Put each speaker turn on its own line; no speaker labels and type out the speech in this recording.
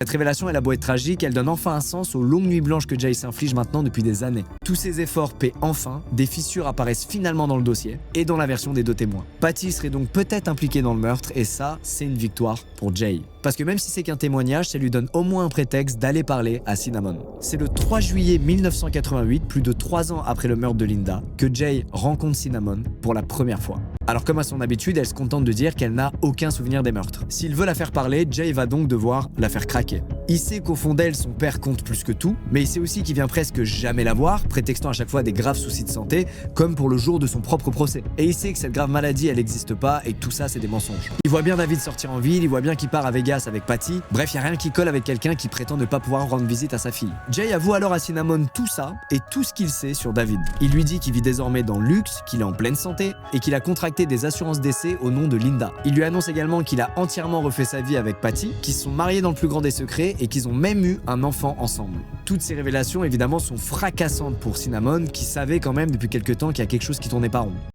Cette révélation, elle a beau être tragique, elle donne enfin un sens aux longues nuits blanches que Jay s'inflige maintenant depuis des années. Tous ces efforts paient enfin, des fissures apparaissent finalement dans le dossier et dans la version des deux témoins. Patty serait donc peut-être impliquée dans le meurtre et ça, c'est une victoire pour Jay. Parce que même si c'est qu'un témoignage, ça lui donne au moins un prétexte d'aller parler à Cinnamon. C'est le 3 juillet 1988, plus de 3 ans après le meurtre de Linda, que Jay rencontre Cinnamon pour la première fois. Alors comme à son habitude, elle se contente de dire qu'elle n'a aucun souvenir des meurtres. S'il veut la faire parler, Jay va donc devoir la faire craquer. Il sait qu'au fond d'elle, son père compte plus que tout, mais il sait aussi qu'il vient presque jamais la voir, prétextant à chaque fois des graves soucis de santé, comme pour le jour de son propre procès. Et il sait que cette grave maladie, elle n'existe pas et que tout ça, c'est des mensonges. Il voit bien David sortir en ville, il voit bien qu'il part à Vegas avec Patty, bref, il n'y a rien qui colle avec quelqu'un qui prétend ne pas pouvoir rendre visite à sa fille. Jay avoue alors à Cinnamon tout ça et tout ce qu'il sait sur David. Il lui dit qu'il vit désormais dans le luxe, qu'il est en pleine santé et qu'il a contracté des assurances décès au nom de Linda. Il lui annonce également qu'il a entièrement refait sa vie avec Patty, qu'ils se sont mariés dans le plus grand des secrets et qu'ils ont même eu un enfant ensemble. Toutes ces révélations évidemment sont fracassantes pour Cinnamon qui savait quand même depuis quelque temps qu'il y a quelque chose qui tournait pas rond.